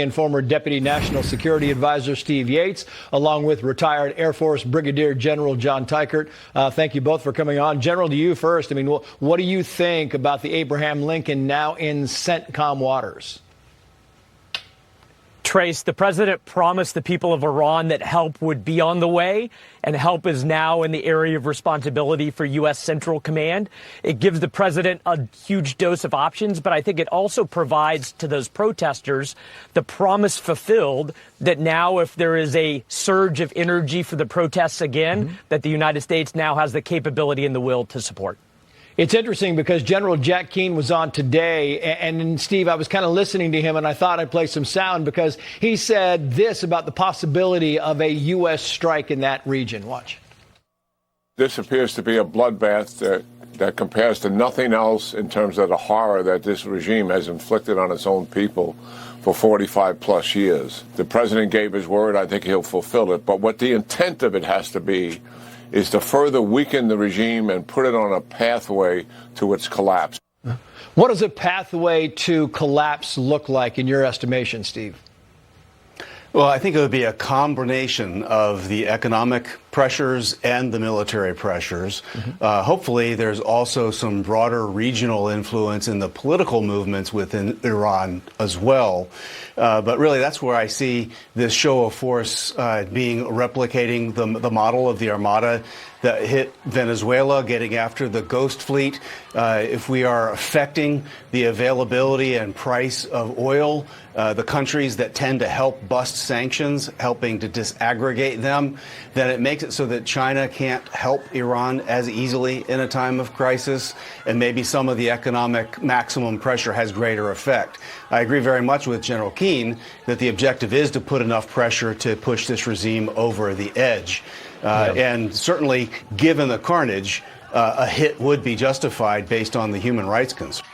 And former Deputy National Security Advisor Steve Yates, along with retired Air Force Brigadier General John Teichert. Thank you both for coming on. General, to you first. I mean, what do you think about the Abraham Lincoln now in CENTCOM waters? Trace, the president promised the people of Iran that help would be on the way, and help is now in the area of responsibility for U.S. Central Command. It gives the president a huge dose of options, but I think it also provides to those protesters the promise fulfilled that now if there is a surge of energy for the protests again, that the United States now has the capability and the will to support. It's interesting because General Jack Keane was on today, and Steve, I was kind of listening to him, and I thought I'd play some sound because he said this about the possibility of a U.S. strike in that region. Watch. This appears to be a bloodbath that compares to nothing else in terms of the horror that this regime has inflicted on its own people for 45 plus years. The president gave his word. I think he'll fulfill it. But what the intent of it has to be is to further weaken the regime and put it on a pathway to its collapse. What does a pathway to collapse look like in your estimation, Steve? Well, I think it would be a combination of the economic pressures and the military pressures. Hopefully, there's also some broader regional influence in the political movements within Iran as well. But really, that's where I see this show of force being replicating the model of the Armada that hit Venezuela, getting after the Ghost Fleet. If we are affecting the availability and price of oil, the countries that tend to help bust sanctions, helping to disaggregate them, then it makes it so that China can't help Iran as easily in a time of crisis, and maybe some of the economic maximum pressure has greater effect. I agree very much with General Keane that the objective is to put enough pressure to push this regime over the edge. And certainly, given the carnage, a hit would be justified based on the human rights concerns.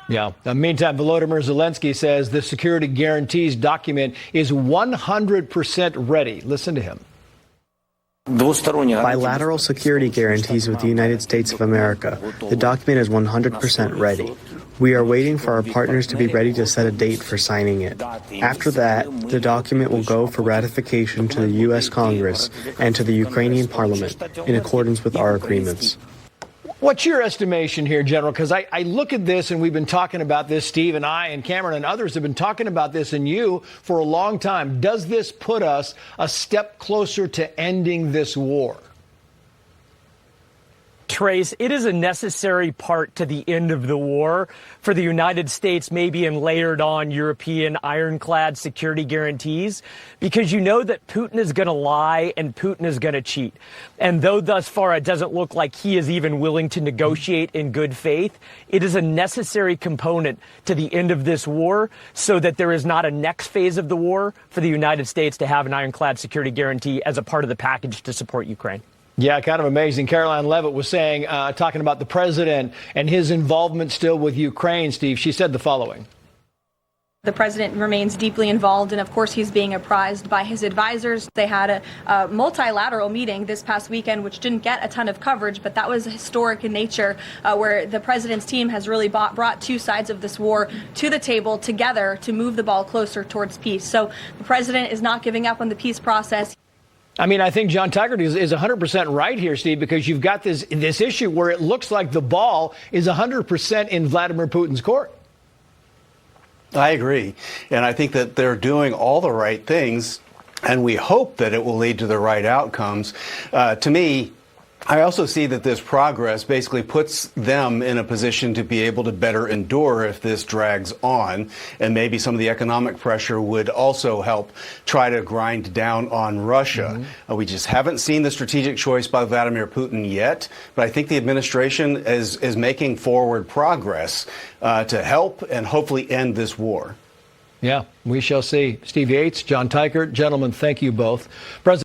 Yeah. Meantime, Volodymyr Zelensky says the security guarantees document is 100% ready. Listen to him. Bilateral security guarantees with the United States of America. The document is 100% ready. We are waiting for our partners to be ready to set a date for signing it. After that, the document will go for ratification to the U.S. Congress and to the Ukrainian Parliament in accordance with our agreements. What's your estimation here, General? Because I look at this, and we've been talking about this, Steve and I and Cameron and others have been talking about this, and you for a long time. Does this put us a step closer to ending this war? Trace, it is a necessary part to the end of the war for the United States, maybe in layered on European ironclad security guarantees, because you know that Putin is going to lie and Putin is going to cheat. And though thus far it doesn't look like he is even willing to negotiate in good faith, it is a necessary component to the end of this war so that there is not a next phase of the war for the United States to have an ironclad security guarantee as a part of the package to support Ukraine. Yeah, kind of amazing. Caroline Leavitt was saying, talking about the president and his involvement still with Ukraine, Steve. She said the following. The president remains deeply involved, and of course he's being apprised by his advisors. They had a multilateral meeting this past weekend, which didn't get a ton of coverage, but that was historic in nature, where the president's team has really brought two sides of this war to the table together to move the ball closer towards peace. So the president is not giving up on the peace process. I mean, I think John Teichert is 100% right here, Steve, because you've got this issue where it looks like the ball is 100% in Vladimir Putin's court. I agree. And I think that they're doing all the right things, and we hope that it will lead to the right outcomes. To me, I also see that this progress basically puts them in a position to be able to better endure if this drags on. And maybe some of the economic pressure would also help try to grind down on Russia. We just haven't seen the strategic choice by Vladimir Putin yet. But I think the administration is making forward progress to help and hopefully end this war. Yeah, we shall see. Steve Yates, John Teichert, gentlemen, thank you both. President